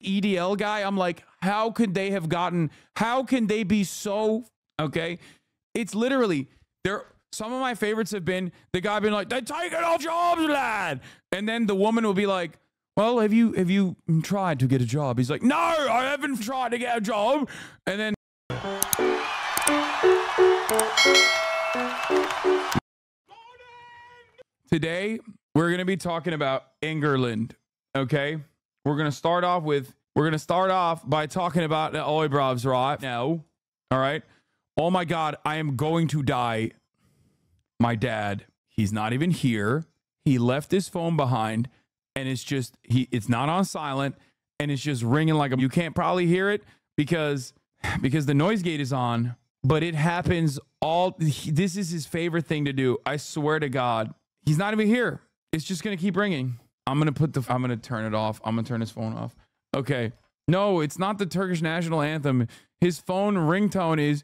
EDL guy, I'm like, how can they be so, okay? It's literally, some of my favorites have been the guy being like, they're taking off jobs, lad. And then the woman will be like, well, have you tried to get a job? He's like, no, I haven't tried to get a job. And then today, we're going to be talking about England, okay? We're going to start off by talking about the eyebrows right now, all right? Oh my God, I am going to die. My dad, he's not even here. He left his phone behind, and it's not on silent, and it's just ringing like you can't probably hear it because the noise gate is on, but it happens this is his favorite thing to do. I swear to God. He's not even here. It's just going to keep ringing. I'm going to turn it off. I'm going to turn his phone off. Okay. No, it's not the Turkish national anthem. His phone ringtone is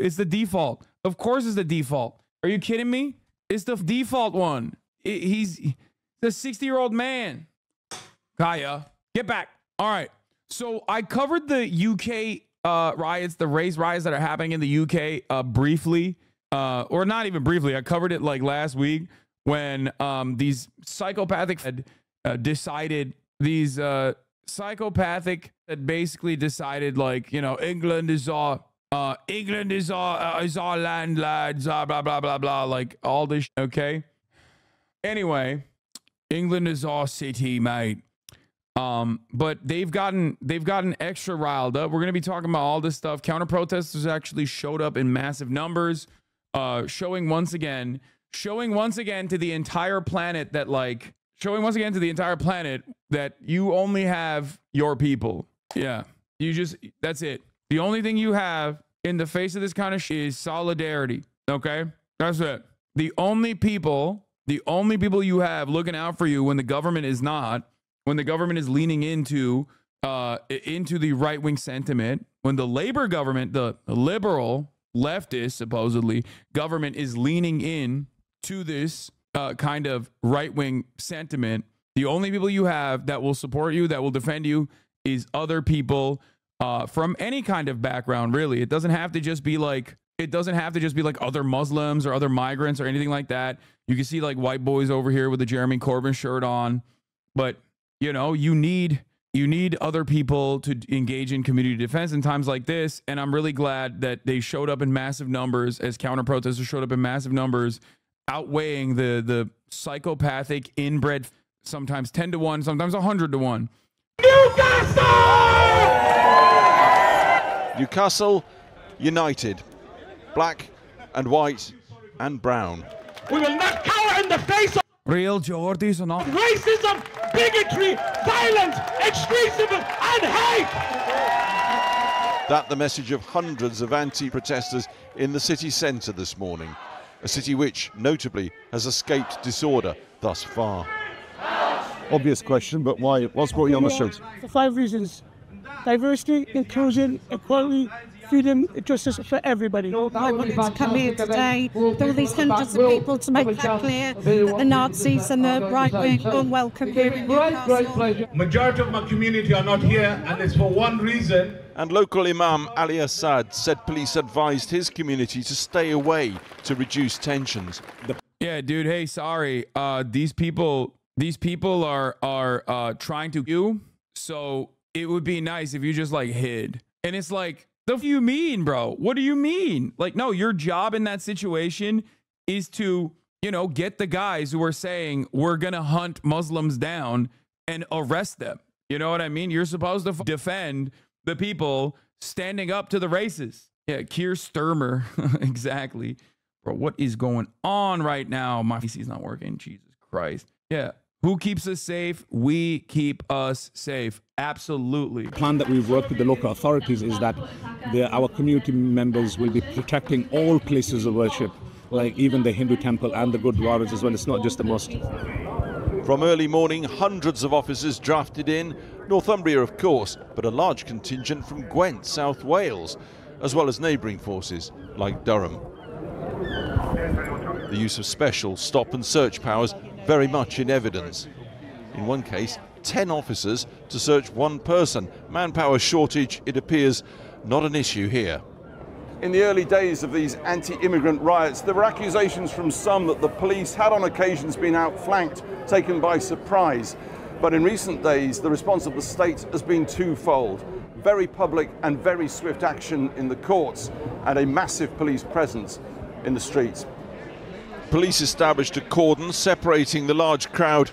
it's the default. Of course it's the default. Are you kidding me? It's the default one. He's the 60-year-old man. Kaya, get back. All right. So I covered the UK riots, the race riots that are happening in the UK briefly, or not even briefly. I covered it like last week when these psychopathic had decided, psychopathic had basically decided, like, you know, England is our land, lads, blah blah blah blah, like all this. Okay. Anyway, England is our city, mate. But they've gotten extra riled up. We're going to be talking about all this stuff. Counter protesters actually showed up in massive numbers, showing once again to the entire planet that you only have your people. Yeah. That's it. The only thing you have in the face of this kind of shit is solidarity. Okay. That's it. The only people you have looking out for you when the government is not, when the government is leaning into the right-wing sentiment, when the Labor government, the liberal, leftist, supposedly, government is leaning in to this kind of right-wing sentiment, the only people you have that will support you, that will defend you, is other people from any kind of background, really. It doesn't have to just be like other Muslims or other migrants or anything like that. You can see like white boys over here with the Jeremy Corbyn shirt on, but you know, you need other people to engage in community defense in times like this. And I'm really glad that they showed up in massive numbers, as counter protesters showed up in massive numbers, outweighing the psychopathic inbred, sometimes 10 to 1, sometimes 100 to 1. Newcastle United, black and white and brown. We will not cower in the face of real Geordies or not. Racism, bigotry, violence, extremism, and hate! That the message of hundreds of anti-protesters in the city centre this morning. A city which, notably, has escaped disorder thus far. Obvious question, but why? What's brought you on the street? For 5 reasons. Diversity, inclusion, equality, freedom, justice for everybody. I wanted to come here today with all these hundreds of people to make that clear that the Nazis and the right wing are unwelcome here in Newcastle. Majority of my community are not here, and it's for one reason. And local Imam Ali Assad said police advised his community to stay away to reduce tensions. Yeah, dude, hey, sorry. These people are trying to you, so it would be nice if you just like hid. And it's like, what do you mean, bro? What do you mean? Like, no, your job in that situation is to, you know, get the guys who are saying we're going to hunt Muslims down and arrest them. You know what I mean? You're supposed to defend the people standing up to the racists. Yeah, Keir Starmer. Exactly. Bro, what is going on right now? My PC's not working. Jesus Christ. Yeah. Who keeps us safe? We keep us safe. Absolutely. The plan that we've worked with the local authorities is that our community members will be protecting all places of worship, like even the Hindu temple and the Gurdwaras as well. It's not just the mosque. From early morning, hundreds of officers drafted in, Northumbria of course, but a large contingent from Gwent, South Wales, as well as neighbouring forces like Durham. The use of special stop and search powers very much in evidence. In one case, 10 officers to search one person. Manpower shortage, it appears, not an issue here. In the early days of these anti-immigrant riots, there were accusations from some that the police had on occasions been outflanked, taken by surprise. But in recent days, the response of the state has been twofold. Very public and very swift action in the courts and a massive police presence in the streets. Police established a cordon separating the large crowd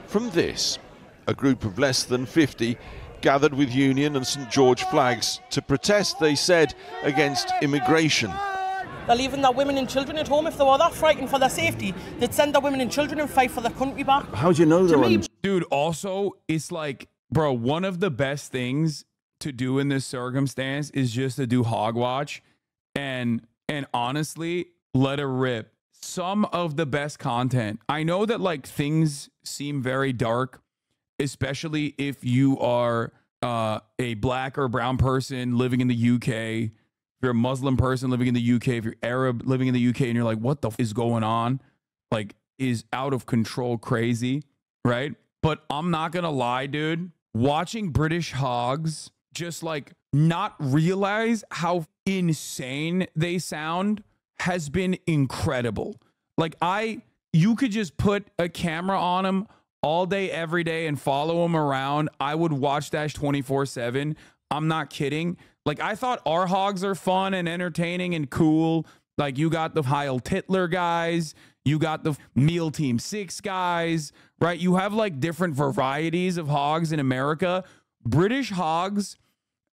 from this. A group of less than 50 gathered with Union and St George flags to protest, they said, against immigration. They're leaving their women and children at home. If they were that frightened for their safety, they'd send their women and children and fight for their country back. How do you know they're on? Dude, also, it's like, bro, one of the best things to do in this circumstance is just to do hog watch and honestly, let it rip. Some of the best content. I know that like things seem very dark, especially if you are a black or brown person living in the UK, if you're a Muslim person living in the UK, if you're Arab living in the UK, and you're like, what the f is going on? Like, is out of control crazy, right? But I'm not gonna lie, dude. Watching British hogs just like not realize how insane they sound has been incredible. Like you could just put a camera on them all day, every day and follow them around. I would watch that 24/7. I'm not kidding. Like I thought our hogs are fun and entertaining and cool. Like you got the Heil Titler guys, you got the Meal Team 6 guys, right? You have like different varieties of hogs in America. British hogs,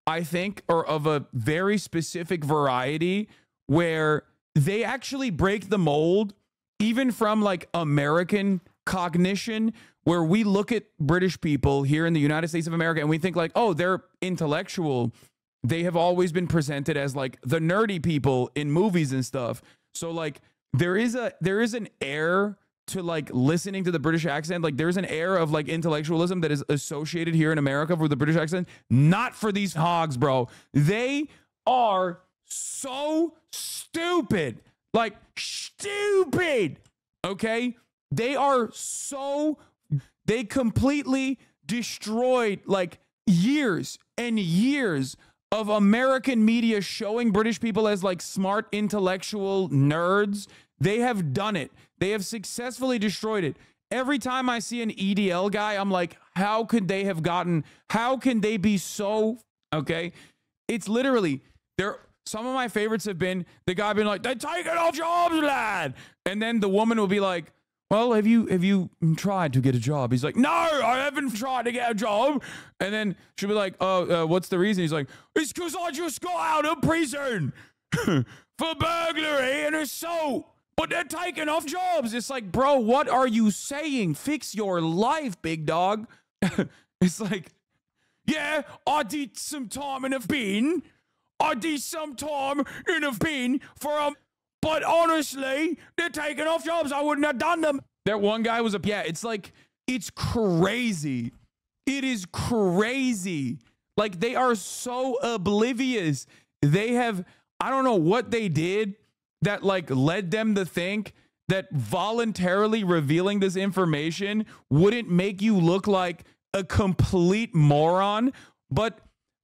I think, are of a very specific variety where they actually break the mold, even from like American cognition, where we look at British people here in the United States of America and we think like, oh, they're intellectual. They have always been presented as like the nerdy people in movies and stuff. So like there is an air to like listening to the British accent. Like there's an air of like intellectualism that is associated here in America with the British accent. Not for these hogs, bro. They are so stupid. Like stupid. Okay? They are so, they completely destroyed like years and years of American media showing British people as like smart intellectual nerds. They have done it. They have successfully destroyed it. Every time I see an EDL guy, I'm like, how could they have gotten, how can they be so, okay? It's literally, some of my favorites have been the guy being like, they're taking our jobs, lad. And then the woman will be like, well, have you tried to get a job? He's like, no, I haven't tried to get a job. And then she'll be like, what's the reason? He's like, it's because I just got out of prison for burglary and assault. But they're taking off jobs. It's like, bro, what are you saying? Fix your life, big dog. It's like, yeah, I did some time in a bin. I did some time in a bin for but honestly, they're taking off jobs. I wouldn't have done them. That one guy was it's like, it's crazy. It is crazy. Like they are so oblivious. They have, I don't know what they did that like led them to think that voluntarily revealing this information wouldn't make you look like a complete moron. But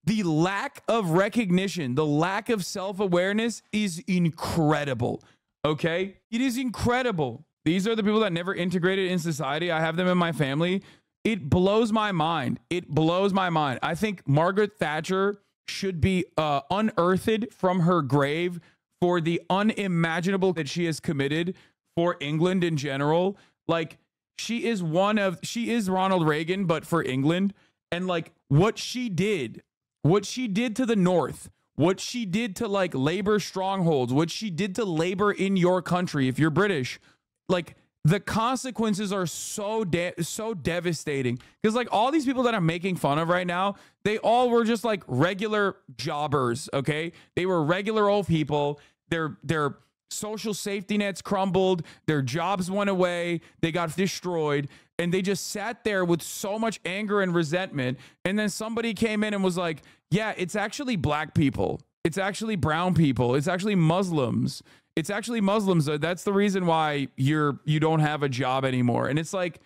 the lack of recognition, the lack of self-awareness is incredible, okay? It is incredible. These are the people that never integrated in society. I have them in my family. It blows my mind. It blows my mind. I think Margaret Thatcher should be unearthed from her grave for the unimaginable that she has committed for England in general. Like, she is Ronald Reagan, but for England. And like what she did to the North, what she did to like labor strongholds, what she did to labor in your country, if you're British, like the consequences are so devastating. Because like all these people that I'm making fun of right now, they all were just like regular jobbers, okay? They were regular old people. Their social safety nets crumbled, their jobs went away, they got destroyed, and they just sat there with so much anger and resentment. And then somebody came in and was like, yeah, it's actually black people. It's actually brown people. It's actually Muslims. It's actually Muslims. That's the reason why you don't have a job anymore. And it's like,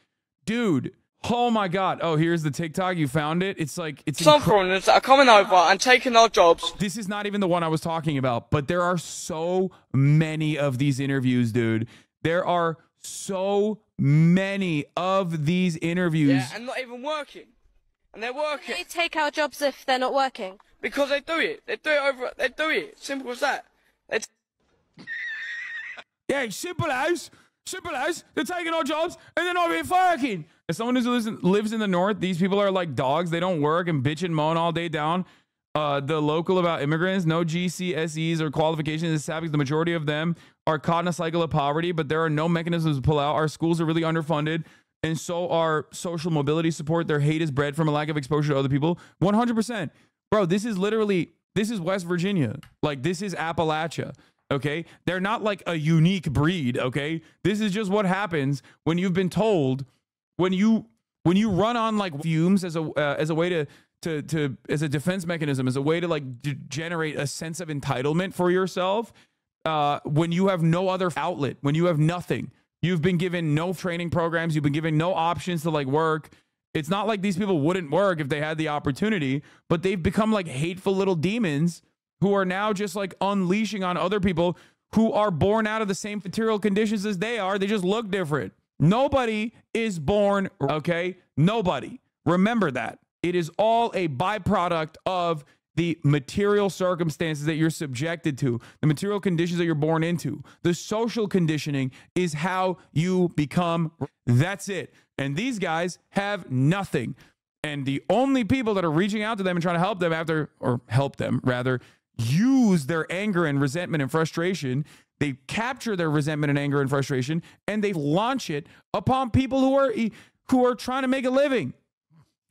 dude, Oh my God. Oh, here's the TikTok. You found it. It's like, it's some foreigners that are coming over and taking our jobs. This is not even the one I was talking about, but there are so many of these interviews, dude. There are so many of these interviews. Yeah, and not even working. And they're working. They take our jobs if they're not working. Because they do it. They do it over. They do it. Simple as that. Yeah, simple as. They're taking our jobs and they're not even working. As someone who lives in the north, these people are like dogs. They don't work and bitch and moan all day down. The local about immigrants, no GCSEs or qualifications is sad because the majority of them are caught in a cycle of poverty, but there are no mechanisms to pull out. Our schools are really underfunded, and so are social mobility support. Their hate is bred from a lack of exposure to other people. 100%. Bro, this is West Virginia. Like, this is Appalachia. Okay, they're not like a unique breed. Okay, this is just what happens when you've been told, when you run on like fumes as a way to as a defense mechanism, as a way to like generate a sense of entitlement for yourself. When you have no other outlet, when you have nothing, you've been given no training programs, you've been given no options to like work. It's not like these people wouldn't work if they had the opportunity, but they've become like hateful little demons who are now just like unleashing on other people who are born out of the same material conditions as they are. They just look different. Nobody is born, okay? Nobody. Remember that. It is all a byproduct of the material circumstances that you're subjected to, the material conditions that you're born into. The social conditioning is how you become. That's it. And these guys have nothing. And the only people that are reaching out to them and trying to help them use their anger and resentment and frustration. They capture their resentment and anger and frustration, and they launch it upon people who are trying to make a living.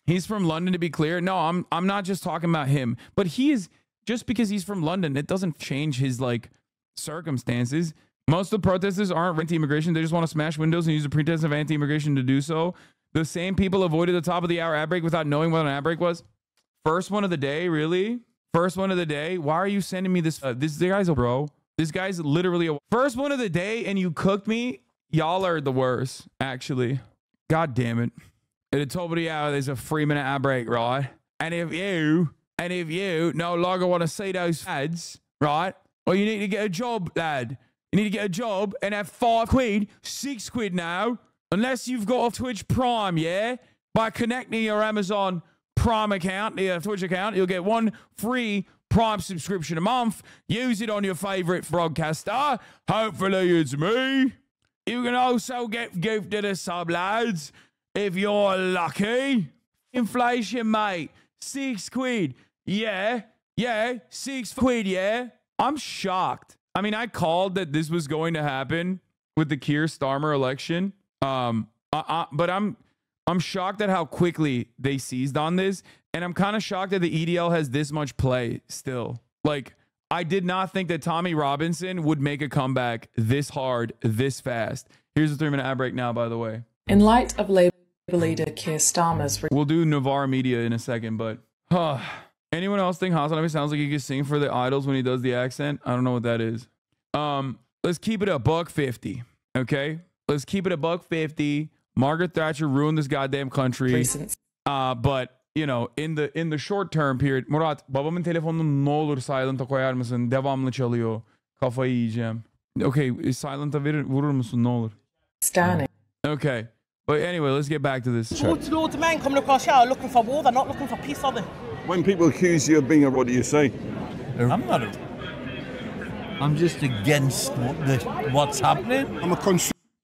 He's from London, to be clear. No, I'm not just talking about him, but he is, just because he's from London, it doesn't change his like circumstances. Most of the protesters aren't anti-immigration. They just want to smash windows and use the pretense of anti-immigration to do so. The same people avoided the top of the hour ad break without knowing what an ad break was. First one of the day, really? First one of the day. Why are you sending me this? This guy's a bro. This guy's literally a first one of the day, and you cooked me. Y'all are the worst, actually. God damn it. At the top of the hour, there's a 3-minute ad break, right? And if you no longer want to see those ads, right? Well, you need to get a job, lad. You need to get a job and have 5 quid, 6 quid now, unless you've got a Twitch Prime, yeah? By connecting your Amazon Prime account, your Twitch account, you'll get 1 free Prime subscription a month. Use it on your favorite broadcaster. Hopefully it's me. You can also get gifted a sub, lads, if you're lucky. Inflation, mate. 6 quid. Yeah, 6 quid, yeah. I'm shocked. I mean, I called that this was going to happen with the Keir Starmer election. But I'm shocked at how quickly they seized on this. And I'm kind of shocked that the EDL has this much play still. Like, I did not think that Tommy Robinson would make a comeback this hard, this fast. Here's a 3-minute ad break now, by the way. In light of Labour leader Keir Starmer's... We'll do Navarre Media in a second, but... anyone else think HasanAbi sounds like he could sing for the Idols when he does the accent? I don't know what that is. Let's keep it $1.50, okay? Let's keep it $1.50. Margaret Thatcher ruined this goddamn country. But, you know, in the short term period, Murat, babamın telefonunu ne olur silent'a koyar mısın? Devamlı çalıyor. Kafayı yiyeceğim. Okay, silent'a vurur musun ne olur? Stunning. Okay. But anyway, let's get back to this. Loads of men coming across here are looking for war. They're not looking for peace, are they? When people accuse you of being what do you say? I'm not I'm just against what's happening. I'm a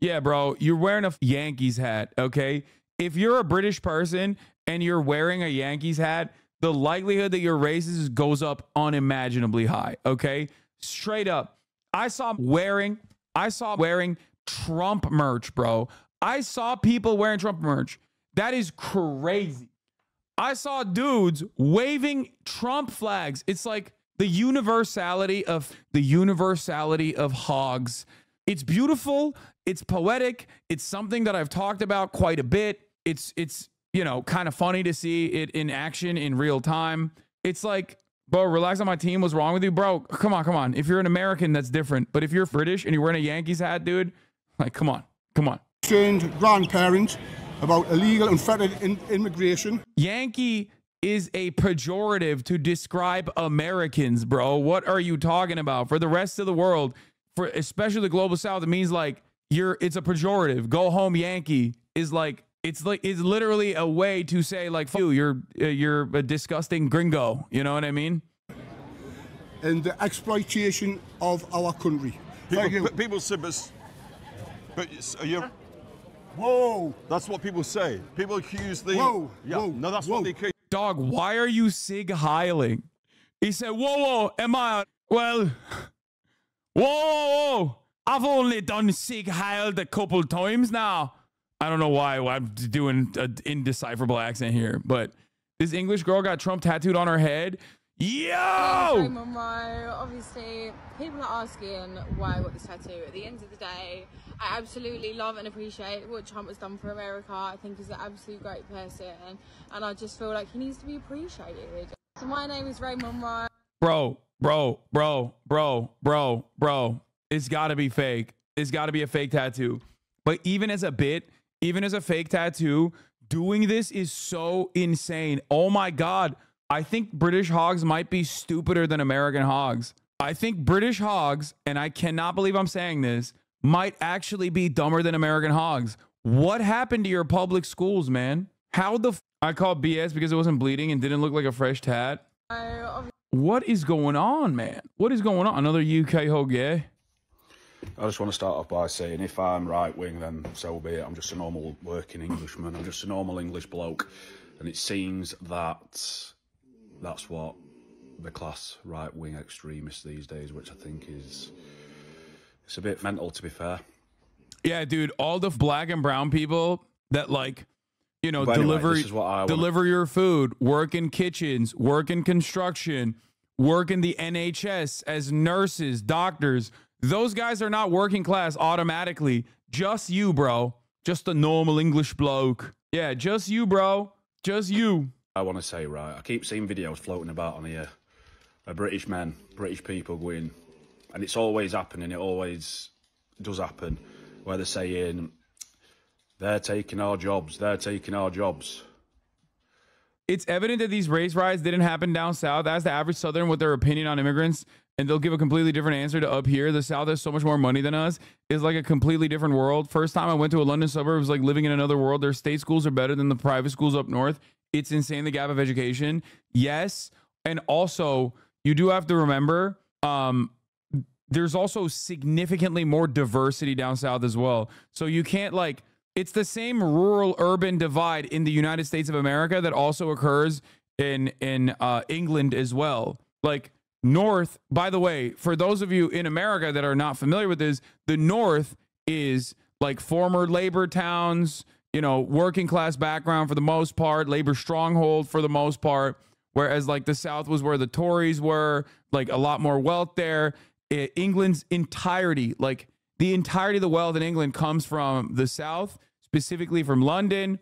Yeah, bro, you're wearing a Yankees hat, okay? If you're a British person and you're wearing a Yankees hat, the likelihood that you're racist goes up unimaginably high, okay? Straight up. I saw wearing Trump merch, bro. I saw people wearing Trump merch. That is crazy. I saw dudes waving Trump flags. It's like the universality of hogs. It's beautiful. It's poetic. It's something that I've talked about quite a bit. It's you know, kind of funny to see it in action in real time. It's like, bro, relax on my team. What's wrong with you? Bro, come on. If you're an American, that's different. But if you're British and you're wearing a Yankees hat, dude, like, come on. Grandparents about illegal unfettered immigration. Yankee is a pejorative to describe Americans, bro. What are you talking about? For the rest of the world, for especially the global south, it means like it's a pejorative. Go home Yankee is like it's literally a way to say like fuck you, you're a disgusting gringo, you know what I mean? And the exploitation of our country. People say, but you're whoa, that's what people say. People accuse the no, that's what they accuse. Dog, why are you sig heiling? He said, whoa, am I? Well, whoa, I've only done sig heiled a couple times now. I don't know why I'm doing an indecipherable accent here, but this English girl got Trump tattooed on her head. Yo! Obviously, people are asking why I got this tattoo. At the end of the day, I absolutely love and appreciate what Trump has done for America. I think he's an absolute great person, and I just feel like he needs to be appreciated. So my name is Ray Monroe. Bro. It's got to be fake. It's got to be a fake tattoo. But even as a bit, even as a fake tattoo, doing this is so insane. Oh my God. I think British hogs might be stupider than American hogs. I think British hogs, and I cannot believe I'm saying this, might actually be dumber than American hogs. What happened to your public schools, man? How the I called BS because it wasn't bleeding and didn't look like a fresh tat. What is going on, man? What is going on? Another UK hog, yeah? I just want to start off by saying if I'm right wing, then so be it. I'm just a normal working Englishman. I'm just a normal English bloke. And it seems that that's what the class right-wing extremists these days, which I think it's a bit mental, to be fair. Yeah, dude, all the black and brown people that like, you know, but anyway, deliver your food, work in kitchens, work in construction, work in the NHS as nurses, doctors. Those guys are not working class automatically. Just you, bro. Just a normal English bloke. Yeah, just you, bro. Just you. I want to say, right, I keep seeing videos floating about on here of British men, British people going, and it's always happening, it always does happen, where they're saying, they're taking our jobs, they're taking our jobs. It's evident that these race riots didn't happen down south. Ask the average Southern what their opinion on immigrants, and they'll give a completely different answer to up here. The South has so much more money than us. It's like a completely different world. First time I went to a London suburb, it was like living in another world. Their state schools are better than the private schools up north. It's insane, the gap of education. Yes. And also, you do have to remember, there's also significantly more diversity down south as well. So you can't like, it's the same rural-urban divide in the United States of America that also occurs in England as well. Like North, by the way, for those of you in America that are not familiar with this, the North is like former labor towns, you know, working class background for the most part, labor stronghold for the most part, whereas like the South was where the Tories were, like a lot more wealth there. England's entirety, like the entirety of the wealth in England comes from the South, specifically from London,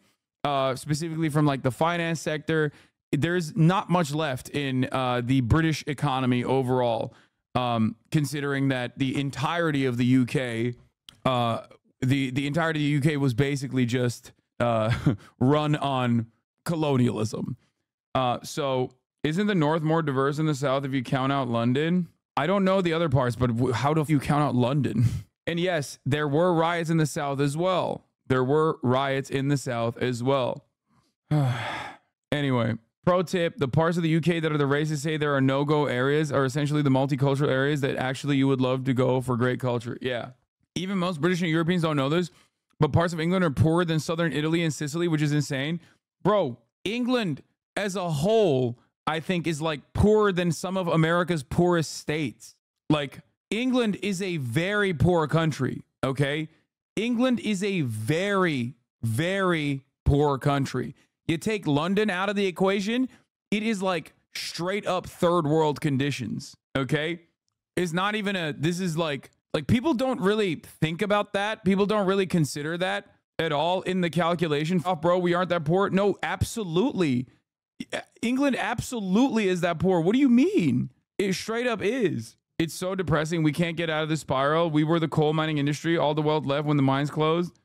specifically from like the finance sector. There's not much left in the British economy overall, considering that the entirety of the UK, the entirety of the UK was basically just run on colonialism. So isn't the North more diverse than the South if you count out London? I don't know the other parts, but how do you count out London? And yes, there were riots in the South as well. There were riots in the South as well. Anyway, pro tip, the parts of the UK that are the racists say there are no-go areas are essentially the multicultural areas that actually you would love to go for great culture. Yeah. Even most British and Europeans don't know this, but parts of England are poorer than southern Italy and Sicily, which is insane. Bro, England as a whole, I think, is like poorer than some of America's poorest states. Like, England is a very poor country, okay? England is a very, very poor country. You take London out of the equation, it is like straight up third world conditions, okay? It's not even a, this is like people don't really think about that. People don't really consider that at all in the calculation. Oh, bro, we aren't that poor. No, absolutely. England absolutely is that poor. What do you mean? It straight up is. It's so depressing. We can't get out of this spiral. We were the coal mining industry. All the wealth left when the mines closed.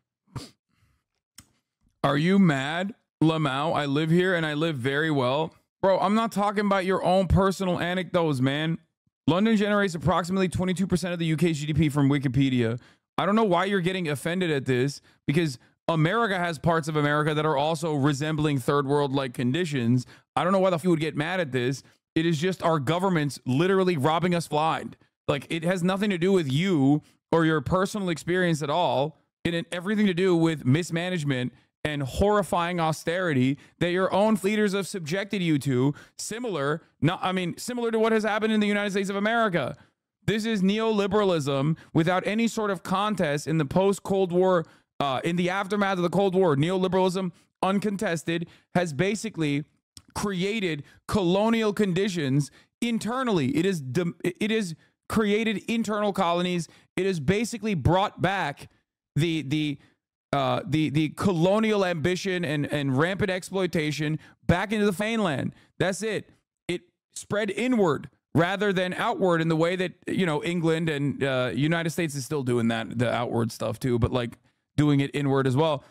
Are you mad, Lamau? I live here and I live very well. Bro, I'm not talking about your own personal anecdotes, man. London generates approximately 22% of the UK's GDP from Wikipedia. I don't know why you're getting offended at this, because America has parts of America that are also resembling third world-like conditions. I don't know why the f you would get mad at this. It is just our government's literally robbing us blind. Like, it has nothing to do with you or your personal experience at all. It had everything to do with mismanagement and horrifying austerity that your own leaders have subjected you to, similar to what has happened in the United States of America. This is neoliberalism without any sort of contest in the post-Cold War, in the aftermath of the Cold War. Neoliberalism, uncontested, has basically created colonial conditions internally. It is created internal colonies. It has basically brought back the colonial ambition and rampant exploitation back into the mainland. That's it. It spread inward rather than outward in the way that, you know, England and United States is still doing that, the outward stuff too, but like doing it inward as well.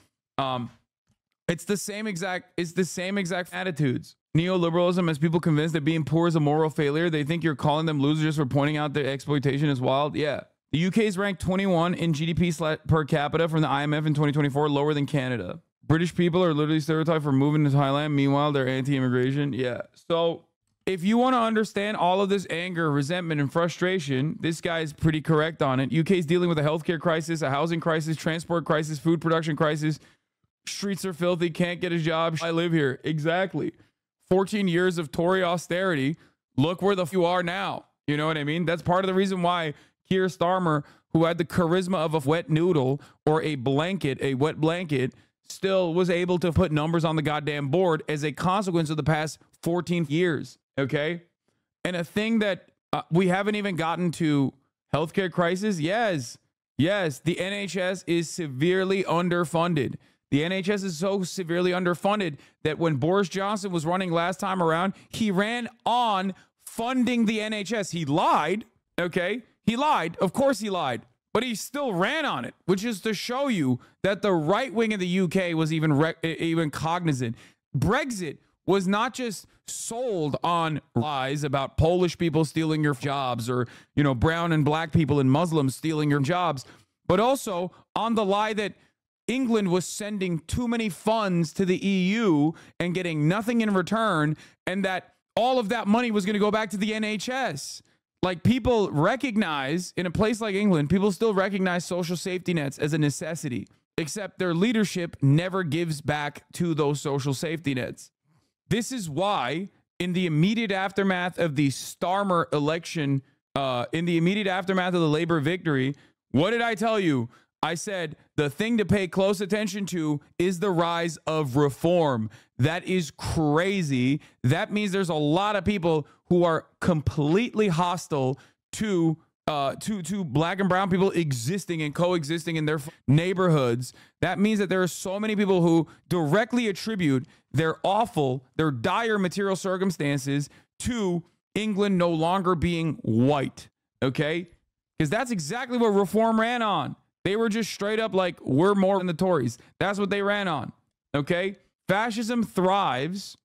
It's the same exact attitudes. Neoliberalism has people convinced that being poor is a moral failure. They think you're calling them losers for pointing out their exploitation is wild. Yeah. The UK is ranked 21 in GDP per capita from the IMF in 2024, lower than Canada. British people are literally stereotyped for moving to Thailand. Meanwhile, they're anti-immigration. Yeah. So if you want to understand all of this anger, resentment, and frustration, this guy is pretty correct on it. UK is dealing with a healthcare crisis, a housing crisis, transport crisis, food production crisis. Streets are filthy. Can't get a job. I live here. Exactly. 14 years of Tory austerity. Look where the f you are now. You know what I mean? That's part of the reason why Keir Starmer, who had the charisma of a wet noodle or a wet blanket, still was able to put numbers on the goddamn board as a consequence of the past 14 years. Okay. And a thing that we haven't even gotten to, healthcare crisis. Yes. The NHS is severely underfunded. The NHS is so severely underfunded that when Boris Johnson was running last time around, he ran on funding the NHS. He lied. Okay. He lied. Of course he lied. But he still ran on it, which is to show you that the right wing of the UK was even cognizant. Brexit was not just sold on lies about Polish people stealing your jobs or, you know, brown and black people and Muslims stealing your jobs, but also on the lie that England was sending too many funds to the EU and getting nothing in return, and that all of that money was going to go back to the NHS. Like, people recognize, in a place like England, people still recognize social safety nets as a necessity, except their leadership never gives back to those social safety nets. This is why, in the immediate aftermath of the Starmer election, in the immediate aftermath of the Labour victory, what did I tell you? I said the thing to pay close attention to is the rise of reform. That is crazy. That means there's a lot of people who are completely hostile to black and brown people existing and coexisting in their neighborhoods. That means that there are so many people who directly attribute their dire material circumstances to England no longer being white. Okay? Because that's exactly what reform ran on. They were just straight up like, we're more than the Tories. That's what they ran on. Okay? Fascism thrives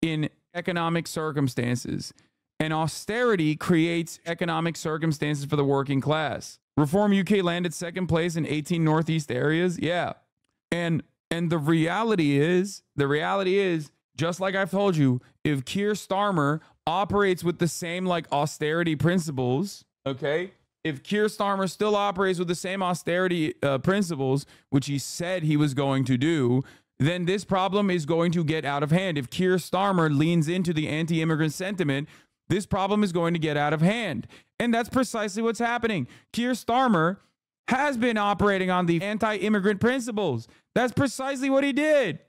in economic circumstances, and austerity creates economic circumstances for the working class. Reform UK landed second place in 18 Northeast areas. Yeah. And the reality is, just like I've told you, if Keir Starmer operates with the same like austerity principles, okay? If Keir Starmer still operates with the same austerity principles, which he said he was going to do, then this problem is going to get out of hand. If Keir Starmer leans into the anti-immigrant sentiment, this problem is going to get out of hand. And that's precisely what's happening. Keir Starmer has been operating on the anti-immigrant principles. That's precisely what he did.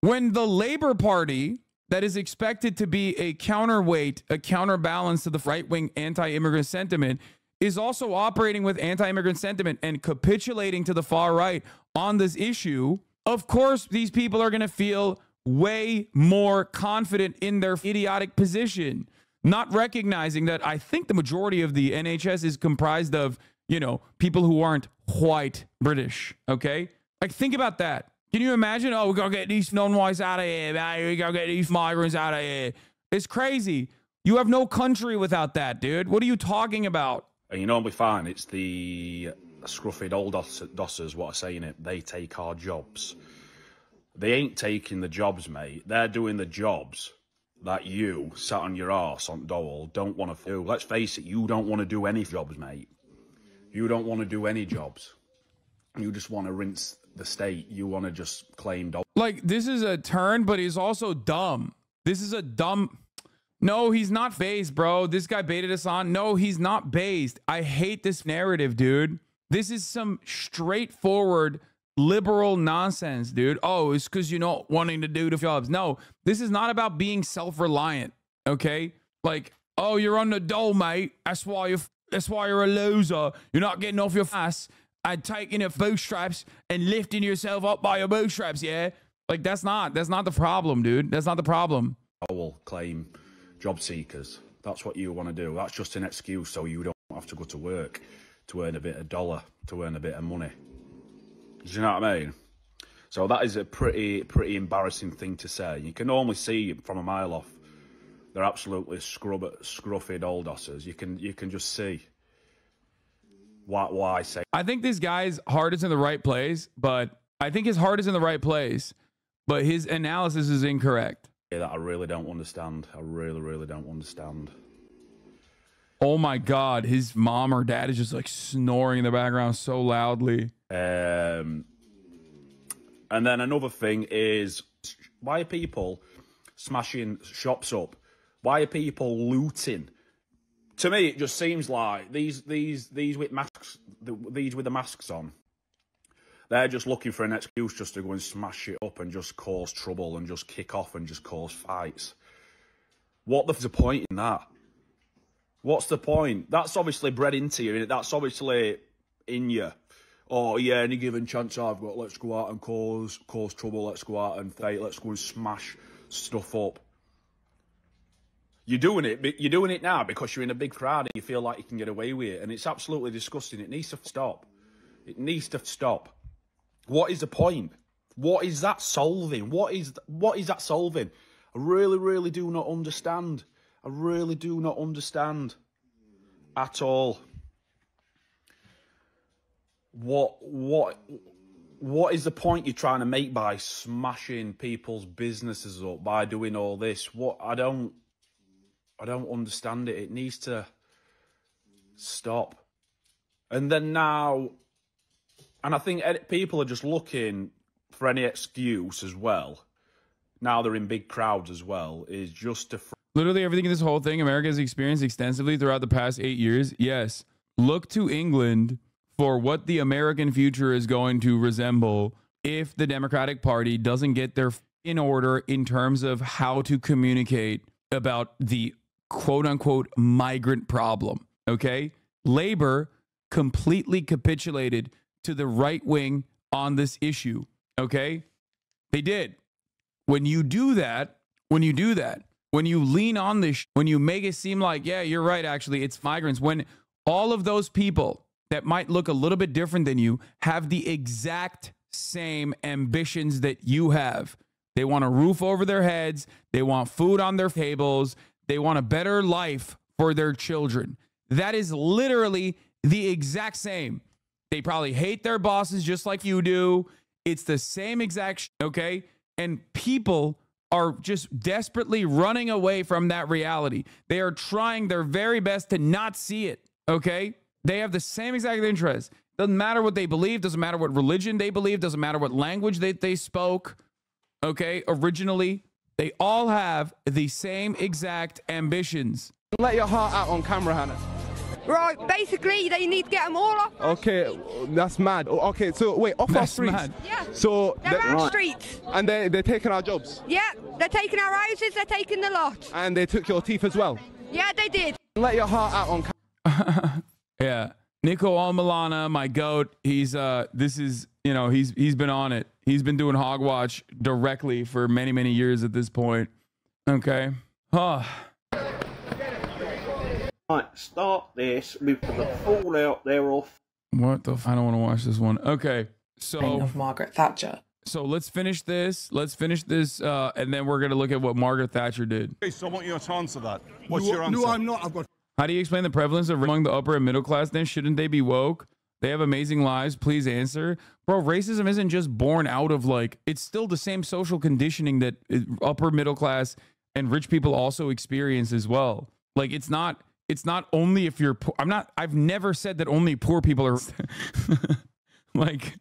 When the Labour Party, that is expected to be a counterweight, a counterbalance to the right-wing anti-immigrant sentiment, is also operating with anti-immigrant sentiment and capitulating to the far right on this issue, of course, these people are going to feel way more confident in their idiotic position, not recognizing that I think the majority of the NHS is comprised of, you know, people who aren't white British, okay? Like, think about that. Can you imagine? Oh, we got to get these non-whites out of here, man. We got to get these migrants out of here. It's crazy. You have no country without that, dude. What are you talking about? And you normally find it's the scruffy old dossers what are saying it. They take our jobs. They ain't taking the jobs, mate. They're doing the jobs that you, sat on your arse on Dole, don't want to do. Let's face it, you don't want to do any jobs, mate. You don't want to do any jobs. You just want to rinse the state. You want to just claim Dole. Like, this is a turn, but he's also dumb. This is a dumb... No, he's not phased, bro. This guy baited us on. No, he's not based. I hate this narrative, dude. This is some straightforward liberal nonsense, dude. Oh, it's because you're not wanting to do the jobs. No, this is not about being self-reliant, okay? Like, oh, you're on the dole, mate. That's why you're a loser. You're not getting off your ass and taking your bootstraps and lifting yourself up by your bootstraps, yeah? Like, that's not the problem, dude. That's not the problem. I will claim job seekers. That's what you want to do. That's just an excuse so you don't have to go to work to earn a bit of dollar, to earn a bit of money. Do you know what I mean? So that is a pretty embarrassing thing to say. You can normally see from a mile off. They're absolutely scruffy old dossers. You can just see why I say. I think this guy's heart is in the right place, but his analysis is incorrect. That I really don't understand. I really don't understand. Oh my God, his mom or dad is just like snoring in the background so loudly. And then another thing is, why are people smashing shops up? Why are people looting? To me, it just seems like these with masks, these with the masks on, they're just looking for an excuse just to go and smash it up and just cause trouble and just kick off and just cause fights. What's the point in that? What's the point? That's obviously bred into you. That's obviously in you. Oh, yeah, any given chance I've got, let's go out and cause trouble. Let's go out and fight. Let's go and smash stuff up. You're doing it now because you're in a big crowd and you feel like you can get away with it. And it's absolutely disgusting. It needs to stop. It needs to stop. What is the point? What is that solving? What is that solving? I really do not understand. I really do not understand at all. What is the point you're trying to make by smashing people's businesses up, by doing all this? What I don't understand it. It needs to stop. And then now, and I think people are just looking for any excuse as well. Now they're in big crowds as well, is just to... Literally everything in this whole thing America has experienced extensively throughout the past 8 years. Yes. Look to England for what the American future is going to resemble if the Democratic Party doesn't get their in order in terms of how to communicate about the quote-unquote migrant problem, okay? Labor completely capitulated to the right wing on this issue, okay? They did. When you do that, when you lean on this, when you make it seem like, yeah, you're right, actually, it's migrants, when all of those people that might look a little bit different than you have the exact same ambitions that you have. They want a roof over their heads. They want food on their tables. They want a better life for their children. That is literally the exact same. They probably hate their bosses just like you do. It's the same exact, okay? And people are just desperately running away from that reality. They are trying their very best to not see it, okay? They have the same exact interest. Doesn't matter what they believe. Doesn't matter what religion they believe. Doesn't matter what language they spoke, okay? Originally, they all have the same exact ambitions. Let your heart out on camera, Hannah. Right, basically, they need to get them all off. Okay, that's mad. Okay, so wait, off our streets? Mad. Yeah. So they're our streets. And they're taking our jobs? Yeah, they're taking our houses, they're taking the lot. And they took your teeth as well? Yeah, they did. Let your heart out on camera. Yeah. Nico Almalana, my goat, he's he's been on it. He's been doing Hogwatch directly for many years at this point. Okay. Right, start this with the fallout thereof. What the I don't want to watch this one. Okay. So of Margaret Thatcher. So let's finish this. And then we're gonna look at what Margaret Thatcher did. Okay, so I want you to answer that. What's your answer? No, I'm not. I've got. How do you explain the prevalence of among the upper and middle class then? Shouldn't they be woke? They have amazing lives. Please answer. Bro, racism isn't just born out of like, it's still the same social conditioning that upper middle class and rich people also experience as well. Like it's not only if you're poor. I've never said that only poor people are like,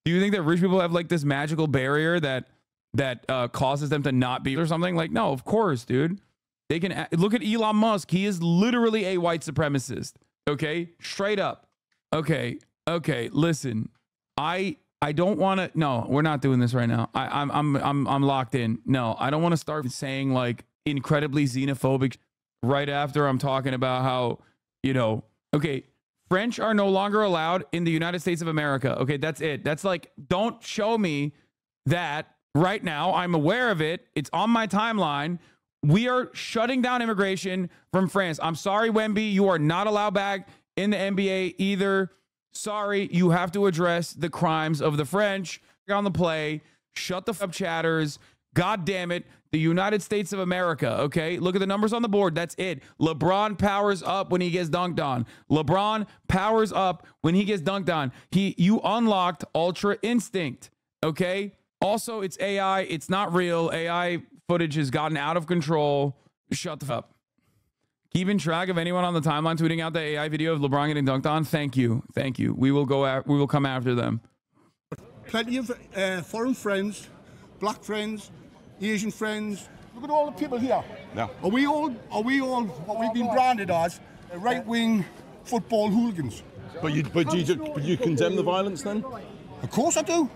do you think that rich people have like this magical barrier that causes them to not be or something? Like, no, of course, dude. They can look at Elon Musk. He is literally a white supremacist. Okay, straight up. Okay. Listen, I don't want to. No, we're not doing this right now. I'm locked in. No, I don't want to start saying like incredibly xenophobic right after I'm talking about how, okay, French are no longer allowed in the United States of America. Okay, that's it. That's like, don't show me that right now. I'm aware of it. It's on my timeline. We are shutting down immigration from France. I'm sorry, Wemby. You are not allowed back in the NBA either. Sorry, you have to address the crimes of the French on the play. Shut the f up, chatters. God damn it. The United States of America, okay? Look at the numbers on the board. That's it. LeBron powers up when he gets dunked on. LeBron powers up when he gets dunked on. You unlocked Ultra Instinct, okay? Also, it's AI. It's not real. AI footage has gotten out of control. Shut the f up. Keeping track of anyone on the timeline tweeting out the AI video of LeBron getting dunked on. Thank you. We will come after them. Plenty of foreign friends, black friends, Asian friends. Look at all the people here. Yeah. Are we all what we've been branded as right-wing football hooligans? But you condemn the violence then? Of course I do.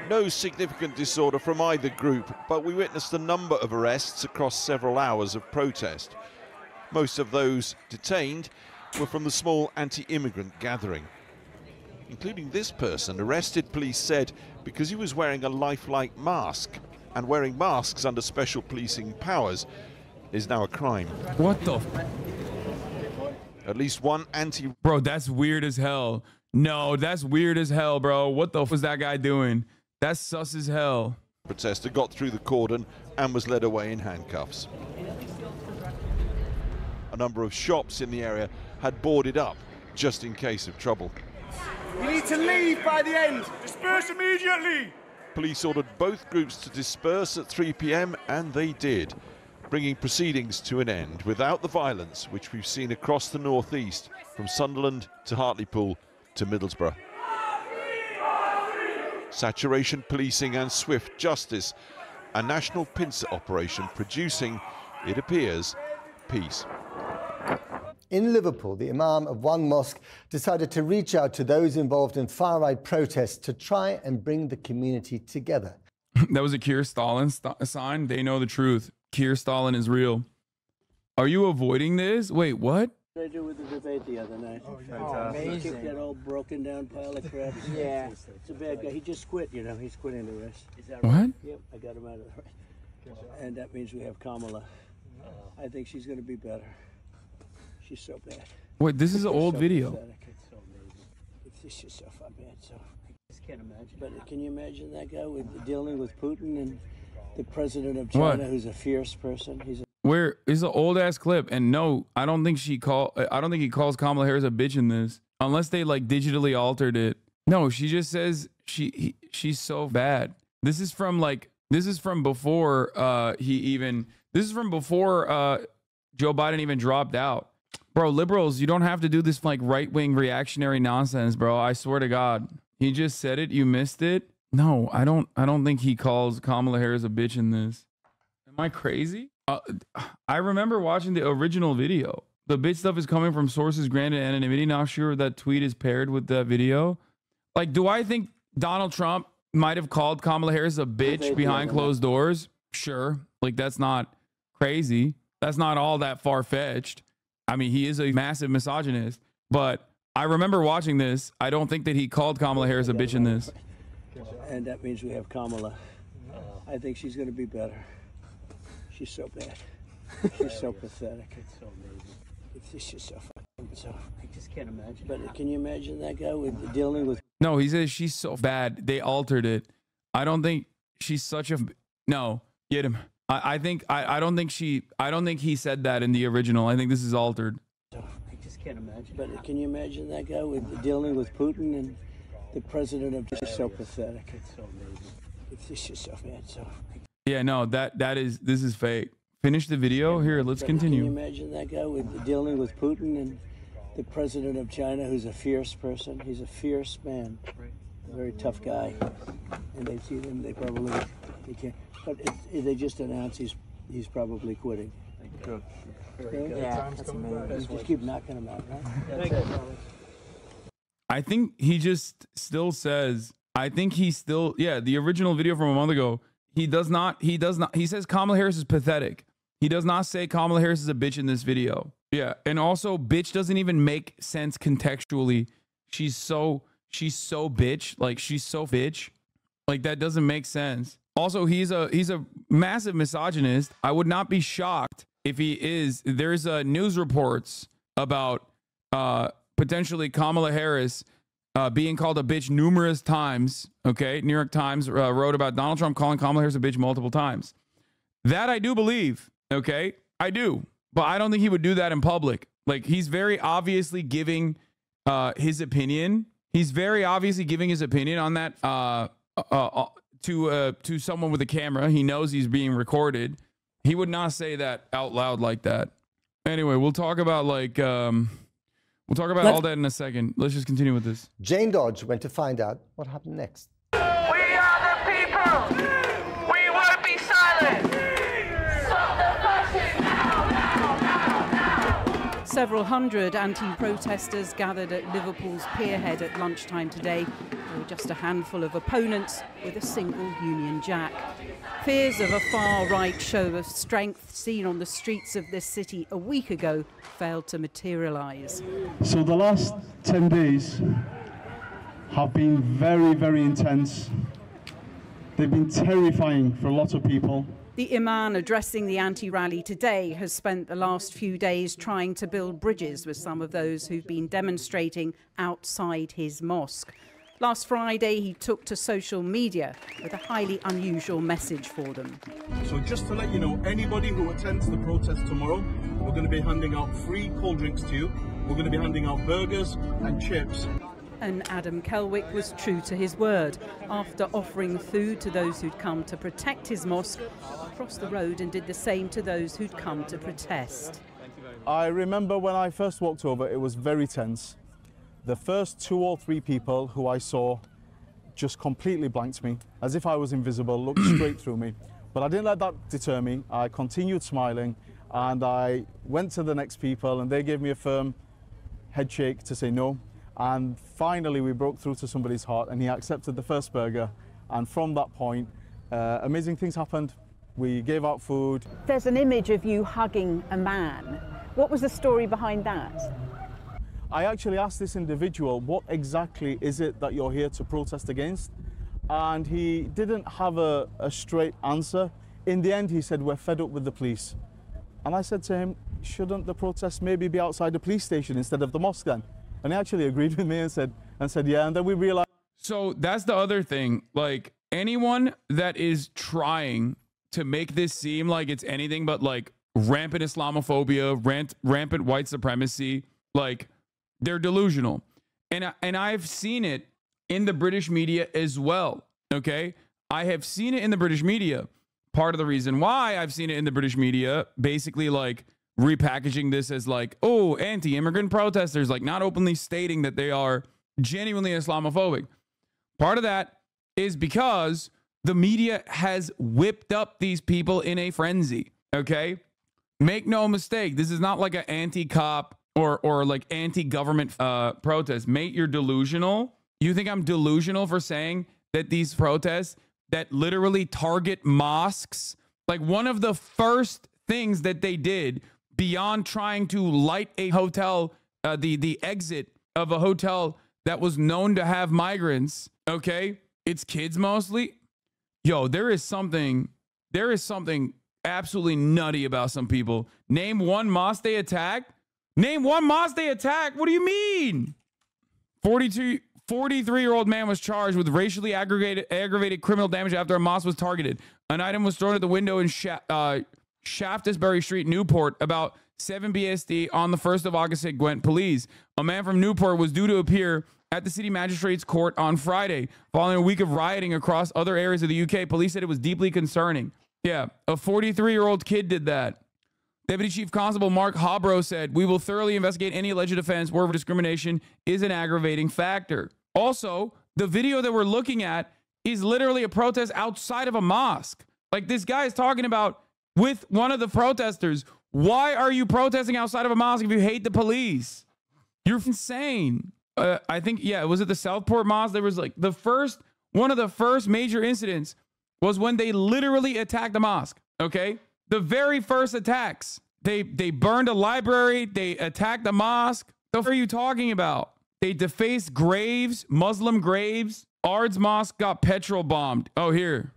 No significant disorder from either group, but we witnessed a number of arrests across several hours of protest. Most of those detained were from the small anti-immigrant gathering, including this person arrested, police said, because he was wearing a lifelike mask, and wearing masks under special policing powers is now a crime. What the? At least one Bro, that's weird as hell. No, that's weird as hell, bro. What the f was that guy doing? That's sus as hell. Protester got through the cordon and was led away in handcuffs. A number of shops in the area had boarded up just in case of trouble. You need to leave by the end. Disperse immediately. Police ordered both groups to disperse at 3 p.m. and they did, bringing proceedings to an end without the violence which we've seen across the northeast, from Sunderland to Hartlepool to Middlesbrough. Saturation policing and swift justice, a national pincer operation producing, it appears, peace. In Liverpool, the imam of one mosque decided to reach out to those involved in far-right protests to try and bring the community together. That was a Keir Stalin sign. They know the truth. Keir Stalin is real. Are you avoiding this? Wait, what? What did I do with the debate the other night? Oh, fantastic. He kicked that old broken down pile of crap. Yeah. It's a bad guy. He just quit, you know. He's quitting the race. Is that what? Right? Yep, I got him out of the race. And that means we have Kamala. I think she's going to be better. She's so bad. Wait, this is an old video. Pathetic. It's so amazing. It's just so far bad. So I just can't imagine. But can you imagine that guy dealing with Putin and the president of China, who's a fierce person? Where is an old ass clip? And no, I don't think he calls Kamala Harris a bitch in this, unless they like digitally altered it. No, she just says she's so bad. This is from before Joe Biden even dropped out. Bro, liberals, you don't have to do this like right-wing reactionary nonsense, bro. I swear to God. He just said it, you missed it. No, I don't think he calls Kamala Harris a bitch in this. Am I crazy? I remember watching the original video. The bitch stuff is coming from sources granted anonymity. Not sure that tweet is paired with that video. Like, do I think Donald Trump might have called Kamala Harris a bitch behind closed doors? Sure. Like, that's not crazy. That's not all that far-fetched. I mean, he is a massive misogynist. But I remember watching this. I don't think that he called Kamala Harris a bitch in this. And that means we have Kamala. I think she's going to be better. She's so bad. She's so pathetic. It's so amazing. It's just so fucking so. I just can't imagine. But can you imagine that guy dealing with No, he says she's so bad. They altered it. I don't think she's such a... No, get him. I don't think he said that in the original. I think this is altered. I just can't imagine. But can you imagine that guy with dealing with Putin and the president of just so pathetic? It's so amazing. It's just so bad. So yeah, no, this is fake. Finish the video here. Let's continue. Can you imagine that guy with dealing with Putin and the president of China, who's a fierce person? He's a fierce man, a very tough guy. And they see them, they can't. But they just announced he's probably quitting. Good. Yeah, that's amazing. Just keep knocking him out, right? I think he just still says, the original video from a month ago, he says Kamala Harris is pathetic. He does not say Kamala Harris is a bitch in this video. Yeah. And also bitch doesn't even make sense contextually. She's so bitch. Like she's so bitch. Like that doesn't make sense. Also, he's a massive misogynist. I would not be shocked if he is. There's news reports about potentially Kamala Harris being called a bitch numerous times. Okay, New York Times wrote about Donald Trump calling Kamala Harris a bitch multiple times. That I do believe. Okay, I do, but I don't think he would do that in public. Like he's very obviously giving his opinion. He's very obviously giving his opinion on that to someone with a camera. He knows he's being recorded. He would not say that out loud like that. Anyway, we'll talk about all that in a second. Let's just continue with this. Jane Dodge went to find out what happened next. We are the people. We won't be silent. Stop the fascism now, now, now, now. Several hundred anti-protesters gathered at Liverpool's Pierhead at lunchtime today. There were just a handful of opponents with a single Union Jack. Fears of a far-right show of strength seen on the streets of this city a week ago failed to materialise. So the last 10 days have been very, very intense. They've been terrifying for a lot of people. The Imam addressing the anti-rally today has spent the last few days trying to build bridges with some of those who've been demonstrating outside his mosque. Last Friday, he took to social media with a highly unusual message for them. So just to let you know, anybody who attends the protest tomorrow, we're going to be handing out free cold drinks to you. We're going to be handing out burgers and chips. And Adam Kelwick was true to his word. After offering food to those who'd come to protect his mosque, he crossed the road and did the same to those who'd come to protest. I remember when I first walked over, it was very tense. The first 2 or 3 people who I saw just completely blanked me, as if I was invisible, looked straight through me. But I didn't let that deter me. I continued smiling, and I went to the next people, and they gave me a firm head shake to say no. And finally, we broke through to somebody's heart, and he accepted the first burger. And from that point, amazing things happened. We gave out food. There's an image of you hugging a man. What was the story behind that? I actually asked this individual, what exactly is it that you're here to protest against? And he didn't have a straight answer. In the end, he said, we're fed up with the police. And I said to him, shouldn't the protest maybe be outside the police station instead of the mosque then? And he actually agreed with me and said, yeah. And then we realized. So that's the other thing. Like anyone that is trying to make this seem like it's anything but like rampant Islamophobia, rampant white supremacy, like they're delusional. And I've seen it in the British media as well. Okay. I have seen it in the British media. Part of the reason why I've seen it in the British media, basically like repackaging this as like, oh, anti-immigrant protesters, like not openly stating that they are genuinely Islamophobic. Part of that is because the media has whipped up these people in a frenzy. Okay. Make no mistake. This is not like an anti-cop or like anti-government protest. Mate, you're delusional. You think I'm delusional for saying that these protests that literally target mosques, like one of the first things that they did beyond trying to light a hotel, the exit of a hotel that was known to have migrants, okay? It's kids mostly. Yo, there is something absolutely nutty about some people. Name one mosque they attacked. Name one mosque they attacked. What do you mean? 42 43-year-old man was charged with racially aggravated criminal damage after a mosque was targeted. An item was thrown at the window in Shaftesbury Street, Newport, about 7 BST on the 1st of August, said Gwent Police. A man from Newport was due to appear at the city magistrate's court on Friday, following a week of rioting across other areas of the UK. Police said it was deeply concerning. Yeah, a 43-year-old kid did that. Deputy Chief Constable Mark Hobro said, "We will thoroughly investigate any alleged offense where discrimination is an aggravating factor." Also, the video that we're looking at is literally a protest outside of a mosque. Like, this guy is talking about with one of the protesters. Why are you protesting outside of a mosque if you hate the police? You're insane. I think, yeah, was it the Southport Mosque? There was like one of the first major incidents was when they literally attacked the mosque. Okay. The very first attacks, they burned a library. They attacked the mosque. What are you talking about? They defaced graves, Muslim graves. Ard's Mosque got petrol bombed. Oh, here.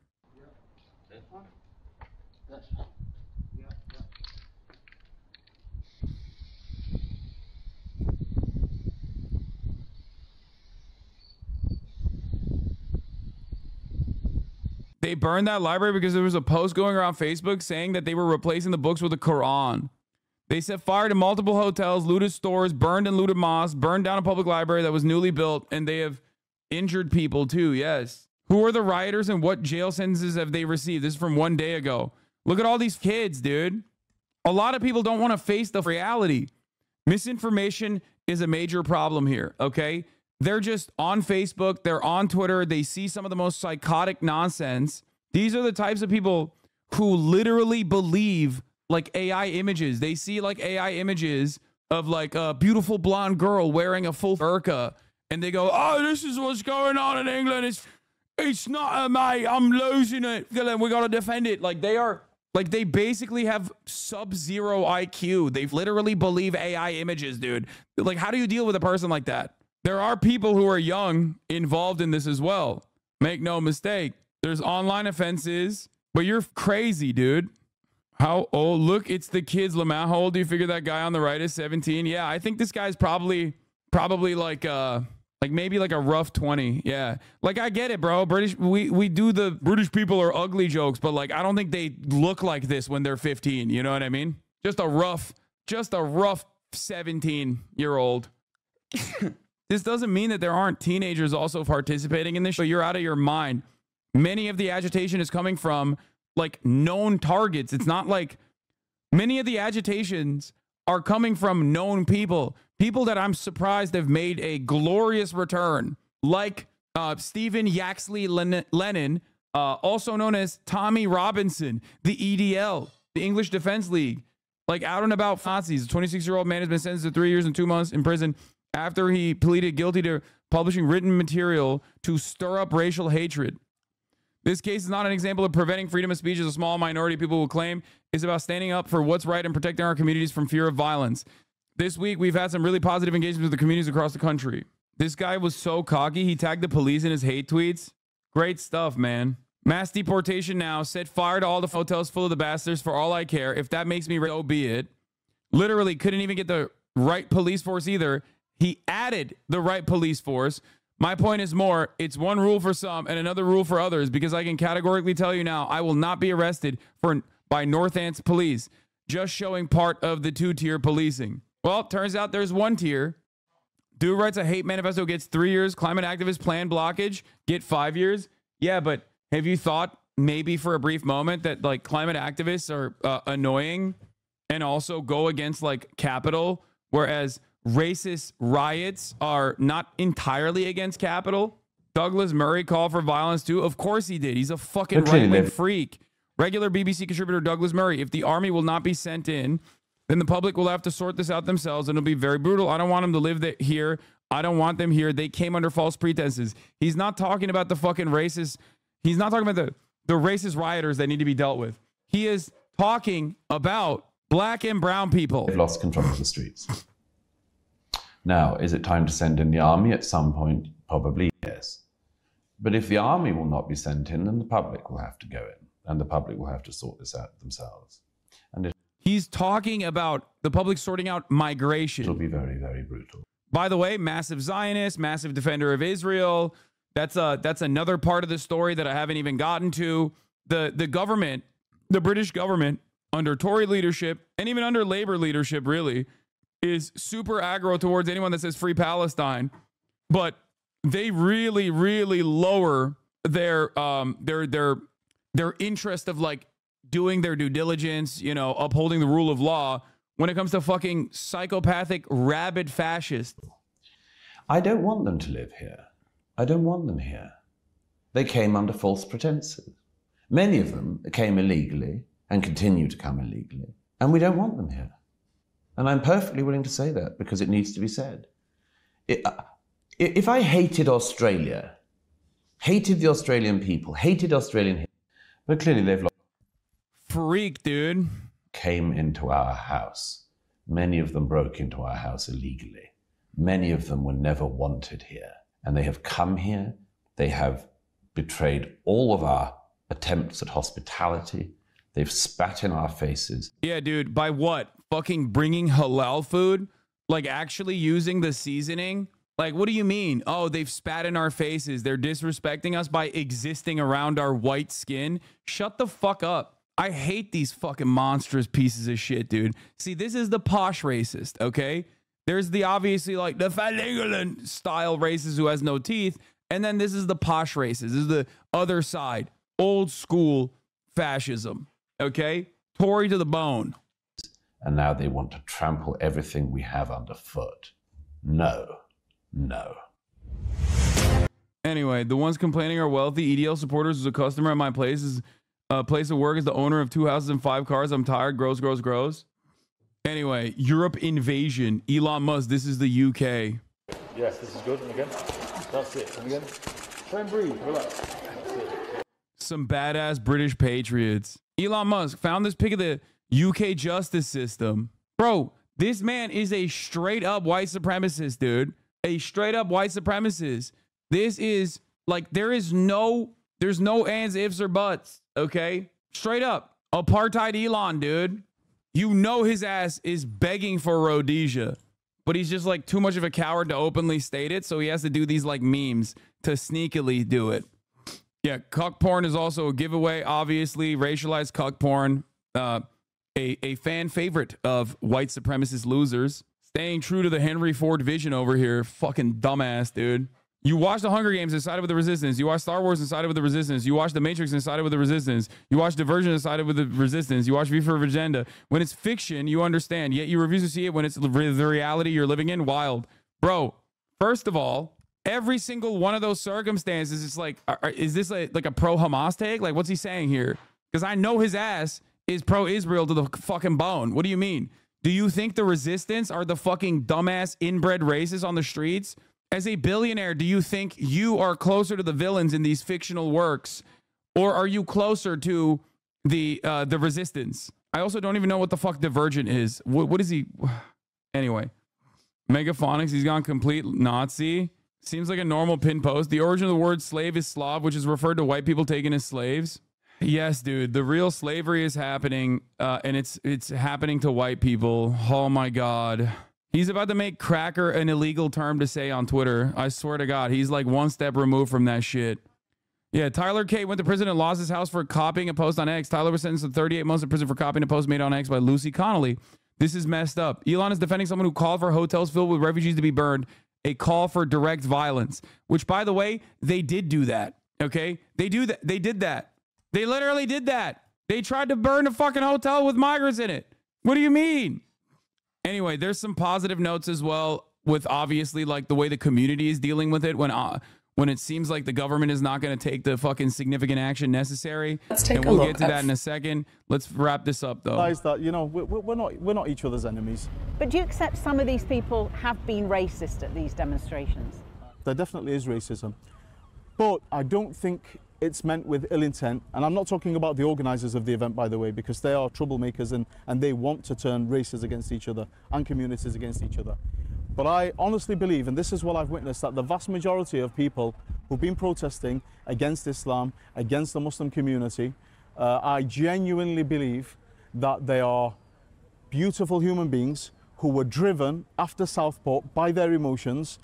They burned that library because there was a post going around Facebook saying that they were replacing the books with the Quran. They set fire to multiple hotels, looted stores, burned and looted mosques, burned down a public library that was newly built, and they have injured people too, yes. Who are the rioters and what jail sentences have they received? This is from 1 day ago. Look at all these kids, dude. A lot of people don't want to face the reality. Misinformation is a major problem here, okay? They're just on Facebook, they're on Twitter, they see some of the most psychotic nonsense. These are the types of people who literally believe like AI images. They see like AI images of like a beautiful blonde girl wearing a full burqa, and they go, "Oh, this is what's going on in England. It's not, mate, I'm losing it. We got to defend it." Like, they basically have sub-zero IQ. They literally believe AI images, dude. Like, how do you deal with a person like that? There are people who are young involved in this as well. Make no mistake. There's online offenses, but you're crazy, dude. How old? Look, it's the kids, Lamau. How old do you figure that guy on the right is? 17? Yeah, I think this guy's probably like maybe like a rough 20. Yeah. Like, I get it, bro. We do the British people are ugly jokes, but like, I don't think they look like this when they're 15. You know what I mean? Just a rough 17-year-old. This doesn't mean that there aren't teenagers also participating in this, but you're out of your mind. Many of the agitation is coming from like known targets. It's not like many of the agitations are coming from known people that I'm surprised have made a glorious return, like Stephen Yaxley Lennon, also known as Tommy Robinson, the EDL, the English Defense League, like out and about Nazis. A 26-year-old man has been sentenced to 3 years and 2 months in prison after he pleaded guilty to publishing written material to stir up racial hatred. This case is not an example of preventing freedom of speech, as a small minority of people will claim. It's about standing up for what's right and protecting our communities from fear of violence. This week, we've had some really positive engagements with the communities across the country. This guy was so cocky, he tagged the police in his hate tweets. Great stuff, man. Mass deportation now. Set fire to all the hotels full of the bastards for all I care. If that makes me, so be it. Literally couldn't even get the right police force either. He added the right police force. My point is more, it's one rule for some and another rule for others, because I can categorically tell you now, I will not be arrested by Northants police just showing part of the 2-tier policing. Well, turns out there's 1 tier. Dude writes a hate manifesto, gets 3 years. Climate activist plan blockage, get 5 years. Yeah, but have you thought maybe for a brief moment that like climate activists are annoying and also go against like Capitol, whereas racist riots are not entirely against Capitol? Douglas Murray called for violence too. Of course he did. He's a fucking right-wing freak. Regular BBC contributor Douglas Murray. If the army will not be sent in, then the public will have to sort this out themselves, and it'll be very brutal. I don't want them to live here. I don't want them here. They came under false pretenses. He's not talking about the fucking racist. He's not talking about the racist rioters that need to be dealt with. He is talking about black and brown people. They've lost control of the streets. Now, is it time to send in the army at some point? Probably, yes. But if the army will not be sent in, then the public will have to go in, and the public will have to sort this out themselves. And he's talking about the public sorting out migration. It'll be very, very brutal. By the way, massive Zionist, massive defender of Israel. That's another part of the story that I haven't even gotten to. The government, the British government, under Tory leadership and even under Labour leadership, really, is super aggro towards anyone that says free Palestine. But they really, really lower their interest of like doing their due diligence, you know, upholding the rule of law when it comes to fucking psychopathic, rabid fascists. I don't want them to live here. I don't want them here. They came under false pretenses. Many of them came illegally and continue to come illegally, and we don't want them here. And I'm perfectly willing to say that because it needs to be said. If I hated Australia, hated the Australian people, hated Australian, but clearly they've lost. Freak, dude. Came into our house. Many of them broke into our house illegally. Many of them were never wanted here. And they have come here. They have betrayed all of our attempts at hospitality. They've spat in our faces. Yeah, dude. By what? Fucking bringing halal food? Like actually using the seasoning? Like, what do you mean? Oh, they've spat in our faces. They're disrespecting us by existing around our white skin. Shut the fuck up. I hate these fucking monstrous pieces of shit, dude. See, this is the posh racist, okay? There's the obviously like the Falingolan style racist who has no teeth. And then this is the posh racist. This is the other side. Old school fascism, okay? Tory to the bone. And now they want to trample everything we have underfoot. No. No. Anyway, the ones complaining are wealthy. EDL supporters. As a customer at my place of work, is the owner of 2 houses and 5 cars. I'm tired. Gross, gross, gross. Anyway, Europe invasion. Elon Musk. This is the UK. Yes, this is good. And again, that's it. And again, try and breathe. Relax. Some badass British patriots. Elon Musk found this pic of the UK justice system. Bro, this man is a straight up white supremacist, dude. A straight up white supremacist. This is like, there's no ands, ifs, or buts, okay? Straight up. Apartheid Elon, dude. You know his ass is begging for Rhodesia, but he's just like too much of a coward to openly state it, so he has to do these like memes to sneakily do it. Yeah, cuck porn is also a giveaway, obviously. Racialized cuck porn. A fan favorite of white supremacist losers. Staying true to the Henry Ford vision over here. Fucking dumbass, dude. You watch the Hunger Games and sided with the Resistance. You watch Star Wars and sided with the Resistance. You watch The Matrix and sided with the Resistance. You watch Divergent and sided with the Resistance. You watch V for Agenda. When it's fiction, you understand. Yet you refuse to see it when it's the reality you're living in. Wild. Bro, first of all, every single one of those circumstances, it's like, is this like a pro-Hamas take? Like, what's he saying here? Because I know his ass is pro-Israel to the fucking bone. What do you mean? Do you think the Resistance are the fucking dumbass inbred racists on the streets? As a billionaire, do you think you are closer to the villains in these fictional works, or are you closer to the Resistance? I also don't even know what the fuck Divergent is. What is he? Anyway, Megaphonics, he's gone complete Nazi. Seems like a normal pin post. The origin of the word slave is Slav, which is referred to white people taken as slaves. Yes, dude, the real slavery is happening, and it's happening to white people. Oh my God. He's about to make cracker an illegal term to say on Twitter. I swear to God, he's like one step removed from that shit. Yeah, Tyler K went to prison and lost his house for copying a post on X. Tyler was sentenced to 38 months in prison for copying a post made on X by Lucy Connolly. This is messed up. Elon is defending someone who called for hotels filled with refugees to be burned, a call for direct violence, which, by the way, they did do that, okay? They do that. They did that. They literally did that. They tried to burn a fucking hotel with migrants in it. What do you mean? Anyway, there's some positive notes as well with obviously like the way the community is dealing with it when it seems like the government is not going to take the fucking significant action necessary. Let's take and a we'll look get to that in a second. Let's wrap this up though. Realize that, you know, we're not each other's enemies. But do you accept some of these people have been racist at these demonstrations? There definitely is racism, but I don't think it's meant with ill intent. And I'm not talking about the organisers of the event, by the way, because they are troublemakers and they want to turn races against each other and communities against each other. But I honestly believe, and this is what I've witnessed, that the vast majority of people who've been protesting against Islam, against the Muslim community, I genuinely believe that they are beautiful human beings who were driven after Southport by their emotions,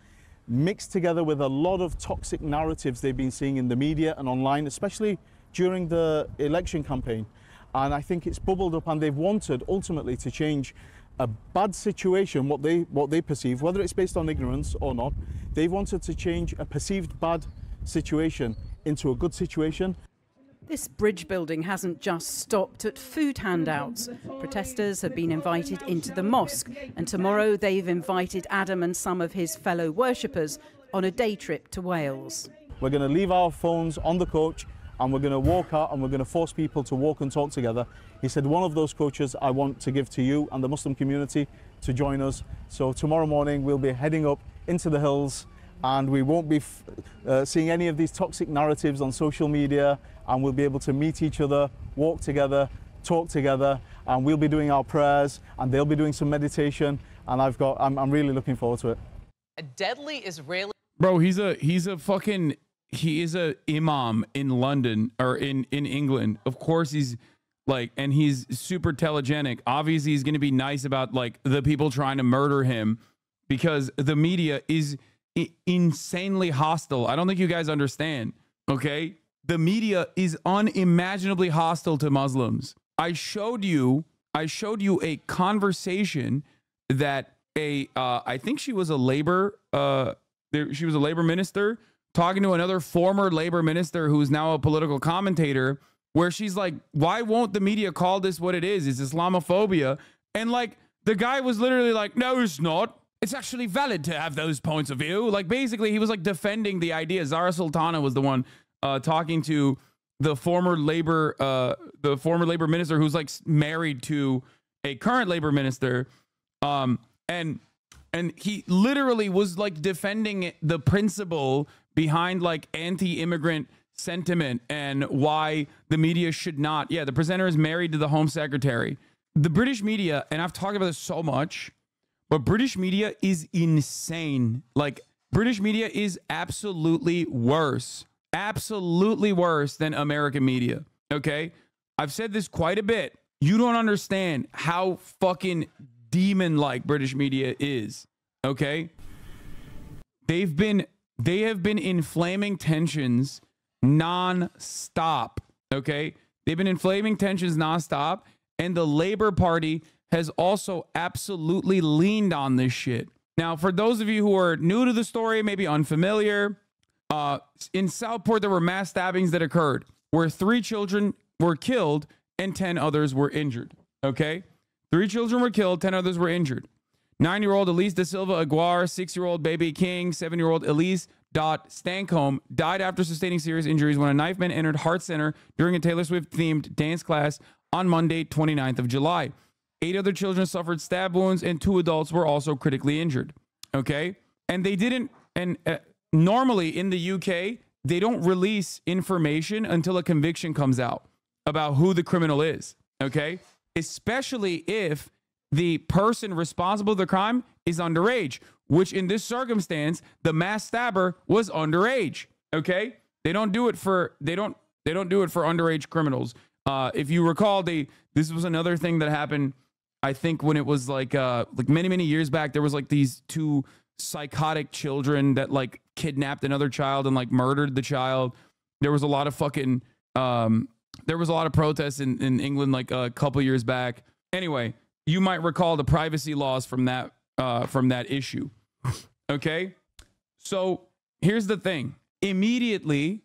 mixed together with a lot of toxic narratives they've been seeing in the media and online, especially during the election campaign. And I think it's bubbled up, and they've wanted ultimately to change a bad situation, what they perceive, whether it's based on ignorance or not. They've wanted to change a perceived bad situation into a good situation. This bridge building hasn't just stopped at food handouts. Protesters have been invited into the mosque, and tomorrow they've invited Adam and some of his fellow worshippers on a day trip to Wales. We're going to leave our phones on the coach, and we're going to walk out, and we're going to force people to walk and talk together. He said, one of those coaches I want to give to you and the Muslim community to join us. So tomorrow morning we'll be heading up into the hills, and we won't be seeing any of these toxic narratives on social media, and we'll be able to meet each other, walk together, talk together, and we'll be doing our prayers, and they'll be doing some meditation, and I'm really looking forward to it. A deadly Israeli... Bro, he is a imam in London, or in England. Of course he's like, and he's super telegenic. Obviously he's going to be nice about like the people trying to murder him, because the media is insanely hostile. I don't think you guys understand. Okay. The media is unimaginably hostile to Muslims. I showed you a conversation that I think she was a labor minister talking to another former labor minister who's now a political commentator, where she's like, why won't the media call this what it is? It's Islamophobia. And like, the guy was literally like, no, it's not. It's actually valid to have those points of view. Like, basically he was like defending the idea. Zara Sultana was the one talking to the former labor minister who's like married to a current labor minister. And he literally was like defending the principle behind like anti-immigrant sentiment and why the media should not. Yeah, the presenter is married to the Home Secretary. The British media, and I've talked about this so much, but British media is insane. Like, British media is absolutely worse than American media. Okay? I've said this quite a bit. You don't understand how fucking demon-like British media is. Okay? They have been inflaming tensions non-stop. Okay? They've been inflaming tensions non-stop, and the Labour Party has also absolutely leaned on this shit. Now, for those of you who are new to the story, maybe unfamiliar, in Southport, there were mass stabbings that occurred where 3 children were killed and 10 others were injured. Okay? 3 children were killed, 10 others were injured. 9-year-old Elise Da Silva Aguar, 6-year-old Baby King, 7-year-old Elise Dot Stancombe died after sustaining serious injuries when a knife man entered Heart Center during a Taylor Swift-themed dance class on Monday, 29th of July. 8 other children suffered stab wounds, and 2 adults were also critically injured. Okay? And they didn't, and normally in the UK, they don't release information until a conviction comes out about who the criminal is. Okay? Especially if the person responsible for the crime is underage, which in this circumstance, the mass stabber was underage. Okay? They don't do it for underage criminals. If you recall, this was another thing that happened, I think, when it was like many years back. There was like these 2 psychotic children that like kidnapped another child and like murdered the child. There was a lot of fucking there was a lot of protests in England like a couple years back. Anyway, you might recall the privacy laws from that issue. Okay? So here's the thing. Immediately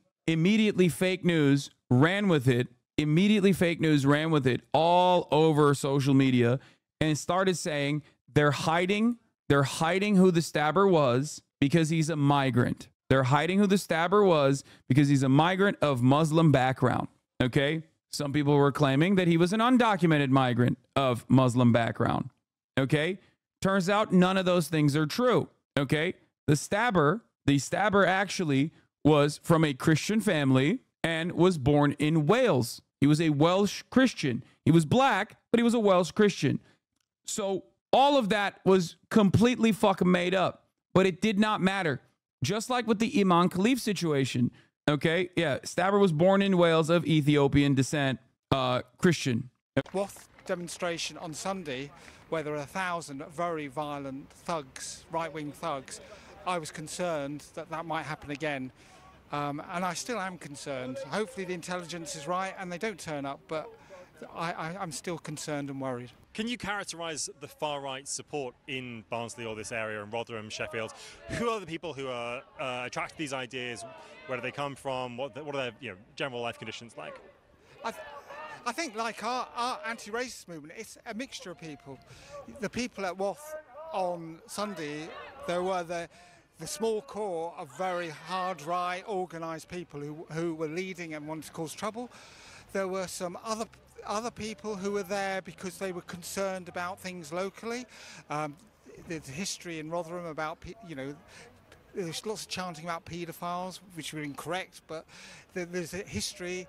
fake news ran with it. Immediately fake news ran with it all over social media and started saying they're hiding who the stabber was because he's a migrant. They're hiding who the stabber was because he's a migrant of Muslim background. Okay? Some people were claiming that he was an undocumented migrant of Muslim background. Okay? Turns out none of those things are true. Okay? The stabber actually was from a Christian family and was born in Wales. He was a Welsh Christian. He was black, but he was a Welsh Christian. So all of that was completely fucking made up, but it did not matter. Just like with the Imam Khalif situation. Okay, yeah, Stabber was born in Wales of Ethiopian descent, Christian. What demonstration on Sunday where there were 1,000 very violent thugs, right-wing thugs, I was concerned that that might happen again. And I still am concerned. Hopefully the intelligence is right and they don't turn up, but I'm still concerned and worried. Can you characterise the far-right support in Barnsley or this area, in Rotherham, Sheffield? Who are the people who are attracted to these ideas? Where do they come from? What are their general life conditions like? I think, like our anti-racist movement, it's a mixture of people. The people at Wath on Sunday, there were the small core of very hard right, organised people who were leading and wanted to cause trouble. There were some other people who were there because they were concerned about things locally. There's history in Rotherham about, there's lots of chanting about paedophiles, which were incorrect, but there's a history.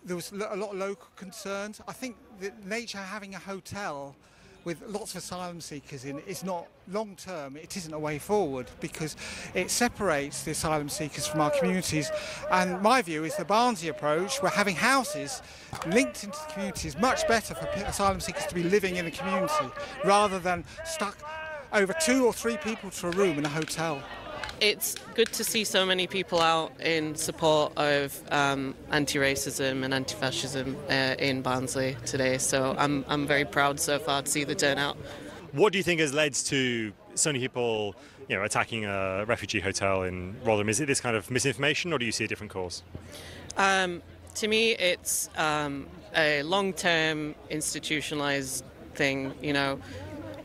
There was a lot of local concerns. I think the nature of having a hotel with lots of asylum seekers in is not long term. It isn't a way forward because it separates the asylum seekers from our communities. And my view is the Barnsley approach, where having houses linked into the community is much better for asylum seekers to be living in a community rather than stuck over 2 or 3 people to a room in a hotel. It's good to see so many people out in support of anti-racism and anti-fascism in Barnsley today. So I'm very proud so far to see the turnout. What do you think has led to so many people, attacking a refugee hotel in Rotherham? Is it this kind of misinformation, or do you see a different cause? To me, it's a long-term institutionalized thing.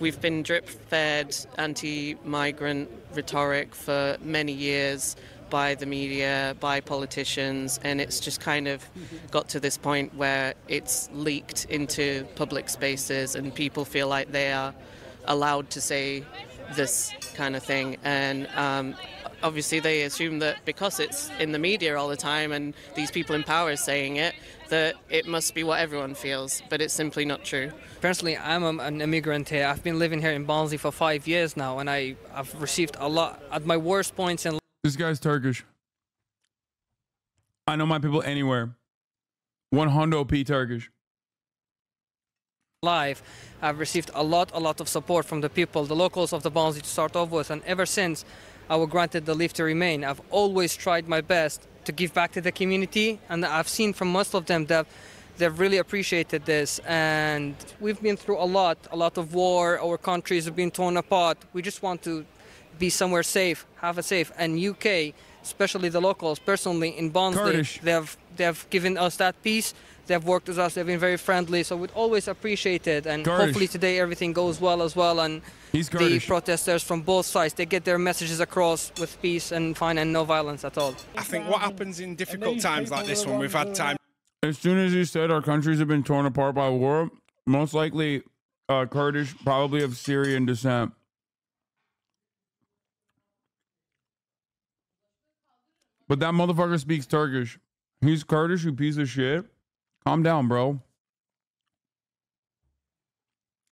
We've been drip-fed anti-migrant rhetoric for many years by the media, by politicians, and it's just kind of got to this point where it's leaked into public spaces and people feel like they are allowed to say this kind of thing. And obviously they assume that because it's in the media all the time and these people in power are saying it, that it must be what everyone feels, but it's simply not true. Personally, I'm an immigrant here. I've been living here in Barnsley for 5 years now, and I've received a lot at my worst points in life. This guy's Turkish. I know my people anywhere. 100p Turkish. Life, I've received a lot of support from the people, the locals of the Barnsley to start off with, and ever since I was granted the leave to remain, I've always tried my best to give back to the community, and I've seen from most of them that they've really appreciated this. And we've been through a lot of war. Our countries have been torn apart. We just want to be somewhere safe, have a safe. And UK, especially the locals, personally in Barnsley, they've given us that peace. They've worked with us. They've been very friendly. So we'd always appreciate it. And hopefully today everything goes well as well. And the protesters from both sides, they get their messages across with peace and fine and no violence at all. I think what happens in difficult times like this one, we've had time. As soon as you said our countries have been torn apart by war, most likely Kurdish, probably of Syrian descent. But that motherfucker speaks Turkish. He's Kurdish, you piece of shit. Calm down, bro.